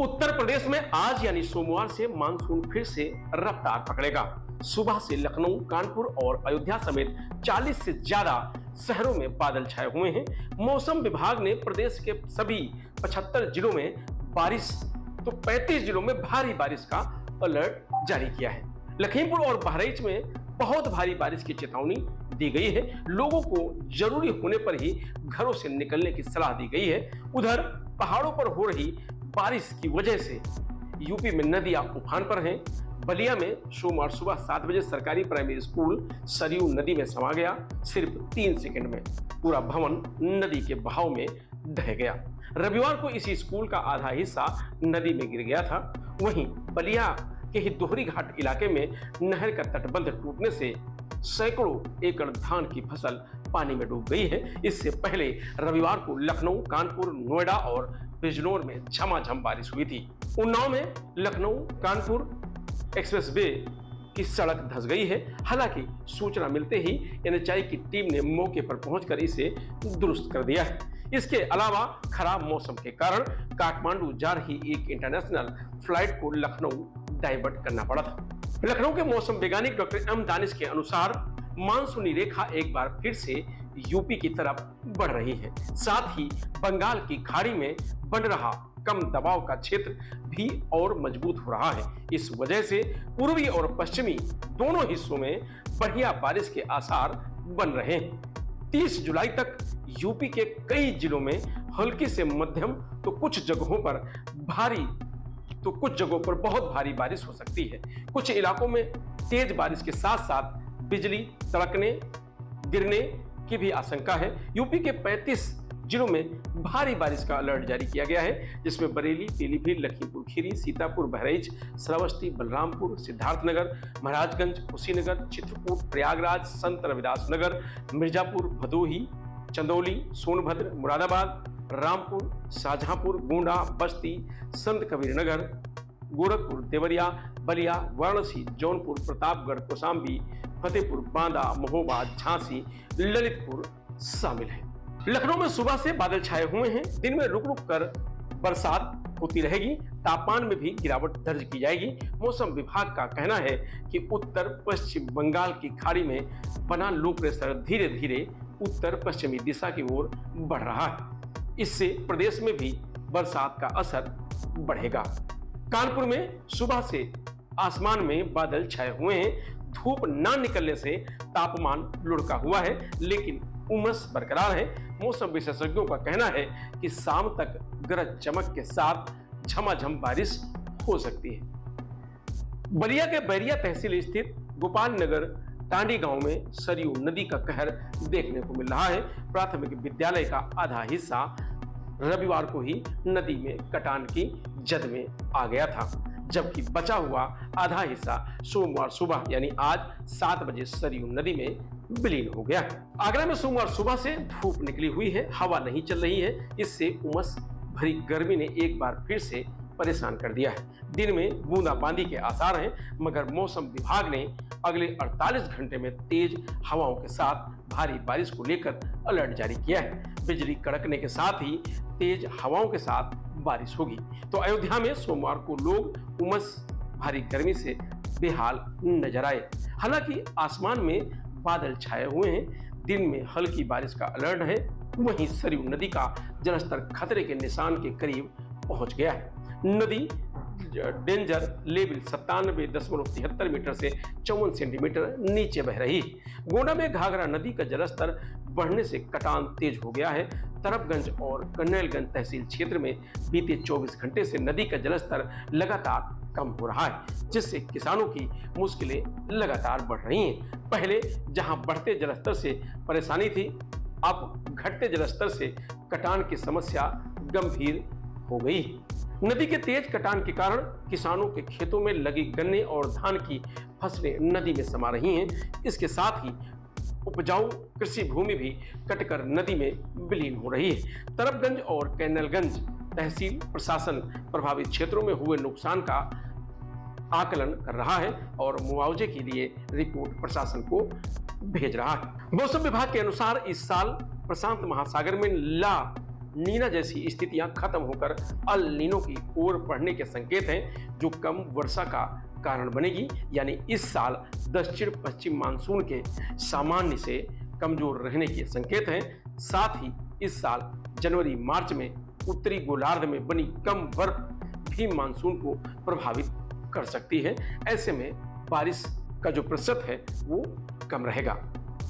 उत्तर प्रदेश में आज यानी सोमवार से मानसून फिर से रफ्तार पकड़ेगा। सुबह से लखनऊ, कानपुर और अयोध्या समेत 40 से ज्यादा शहरों में बादल छाए हुए हैं। मौसम विभाग ने प्रदेश के सभी 75 जिलों में बारिश तो 35 जिलों में भारी बारिश का अलर्ट जारी किया है। लखीमपुर और बहराइच में बहुत भारी बारिश की चेतावनी दी गई है। लोगों को जरूरी होने पर ही घरों से निकलने की सलाह दी गई है। उधर पहाड़ों पर हो रही बारिश की वजह से यूपी में नदियां उफान पर हैं। बलिया में सोमवार सुबह 7 बजे सरकारी प्राइमरी स्कूल सरयू नदी में समा गया। सिर्फ 3 सेकंड में पूरा भवन नदी के बहाव में ढह गया। रविवार को इसी स्कूल का आधा हिस्सा नदी में गिर गया था। वहीं बलिया के ही दोहरी घाट इलाके में नहर का तटबंध टूटने से सैकड़ों एकड़ धान की फसल पानी में डूब गई है। इससे पहले रविवार को लखनऊ, कानपुर, नोएडा और बिजनौर में झमाझम बारिश हुई थी। उन्नाव में लखनऊ कानपुर एक्सप्रेस वे की सड़क धंस गई है। हालांकि सूचना मिलते ही एनएचआई की टीम ने मौके पर पहुंचकर इसे दुरुस्त कर दिया है। इसके अलावा खराब मौसम के कारण काठमांडू जा रही एक इंटरनेशनल फ्लाइट को लखनऊ डाइवर्ट करना पड़ा था। लखनऊ के मौसम वैज्ञानिक डॉक्टर एम दानिश के अनुसार मानसूनी रेखा एक बार फिर से यूपी की तरफ बढ़ रही है। साथ ही बंगाल की खाड़ी में बन रहा कम दबाव का क्षेत्र भी और मजबूत हो रहा है। इस वजह से पूर्वी और पश्चिमी दोनों हिस्सों में बढ़िया बारिश के आसार बन रहे हैं। 30 जुलाई तक यूपी के कई जिलों में हल्की से मध्यम तो कुछ जगहों पर बहुत भारी बारिश हो सकती है। कुछ इलाकों में तेज बारिश के साथ साथ बिजली तड़कने गिरने की भी आशंका है। यूपी के 35 जिलों में भारी बारिश का अलर्ट जारी किया गया है, जिसमें बरेली, पीलीभीत, लखीमपुर खीरी, सीतापुर, बहराइच, श्रावस्ती, बलरामपुर, सिद्धार्थनगर, महाराजगंज, कुशीनगर, चित्रकूट, प्रयागराज, संत रविदास नगर, मिर्जापुर, भदोही, चंदौली, सोनभद्र, मुरादाबाद, रामपुर, शाहजहांपुर, गोंडा, बस्ती, संत कबीर नगर, गोरखपुर, देवरिया, बलिया, वाराणसी, जौनपुर, प्रतापगढ़, कौशाम्बी, फतेहपुर, बांदा, महोबा, झांसी, ललितपुर शामिल है। लखनऊ में सुबह से बादल छाए हुए हैं। दिन में रुक रुक कर बरसात होती रहेगी। तापमान में भी गिरावट दर्ज की जाएगी। मौसम विभाग का कहना है कि उत्तर पश्चिम बंगाल की खाड़ी में बना लो प्रेशर धीरे धीरे उत्तर पश्चिमी दिशा की ओर बढ़ रहा है। इससे प्रदेश में भी बरसात का असर बढ़ेगा। कानपुर में सुबह से आसमान में बादल छाए हुए हैं। धूप ना निकलने से तापमान लुढ़का हुआ है, लेकिन उमस बरकरार है। मौसम विशेषज्ञों का कहना है कि शाम तक गरज चमक के साथ झमाझम बारिश हो सकती है। बलिया के बैरिया तहसील स्थित गोपाल नगर टांडी गांव में सरयू नदी का कहर देखने को मिल रहा है। प्राथमिक विद्यालय का आधा हिस्सा रविवार को ही नदी में कटान की जद में आ गया था, जबकि बचा हुआ आधा हिस्सा सोमवार सुबह यानी आज 7 बजे सरयू नदी में विलीन हो गया। आगरा में सोमवार सुबह से धूप निकली हुई है, हवा नहीं चल रही है। इससे उमस भरी गर्मी ने एक बार फिर से परेशान कर दिया है। दिन में बूंदाबांदी के आसार हैं, मगर मौसम विभाग ने अगले 48 घंटे में तेज हवाओं के साथ भारी बारिश को लेकर अलर्ट जारी किया है। बिजली कड़कने के साथ ही तेज हवाओं के साथ बारिश होगी। तो अयोध्या में सोमवार को लोग उमस भारी गर्मी से बेहाल नजर आए। हालांकि आसमान में बादल छाए हुए हैं। दिन में हल्की बारिश का अलर्ट है। वहीं सरयू नदी का जलस्तर खतरे के निशान के करीब पहुंच गया है। नदी डेंजर लेवल 97.73 मीटर से 54 सेंटीमीटर नीचे बह रही है। गोंडा में घाघरा नदी का जलस्तर बढ़ने से कटान तेज हो गया है। तरफगंज और कन्नैलगंज तहसील क्षेत्र में बीते 24 घंटे से नदी का जलस्तर लगातार कम हो रहा है, जिससे किसानों की मुश्किलें लगातार बढ़ रही हैं। पहले जहां बढ़ते जलस्तर से परेशानी थी, अब घटते जलस्तर से कटान की समस्या गंभीर हो गई। नदी के तेज कटान के कारण किसानों के खेतों में लगी गन्ने और धान की फसलें नदी में समा रही हैं। इसके साथ ही उपजाऊ कृषि भूमि भी कटकर नदी में विलीन हो रही है। तरफगंज और कैनलगंज तहसील प्रशासन प्रभावित क्षेत्रों में हुए नुकसान का आकलन कर रहा है और मुआवजे के लिए रिपोर्ट प्रशासन को भेज रहा है। मौसम विभाग के अनुसार इस साल प्रशांत महासागर में ला नीना जैसी स्थितियां खत्म होकर अल नीनो की ओर बढ़ने के संकेत हैं, जो कम वर्षा का कारण बनेगी। यानी इस साल दक्षिण पश्चिम मानसून के सामान्य से कमजोर रहने के संकेत हैं। साथ ही इस साल जनवरी मार्च में उत्तरी गोलार्ध में बनी कम बर्फ भी मानसून को प्रभावित कर सकती है। ऐसे में बारिश का जो प्रतिशत है वो कम रहेगा।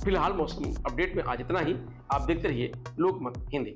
फिलहाल मौसम अपडेट में आज इतना ही। आप देखते रहिए लोकमत हिंदी।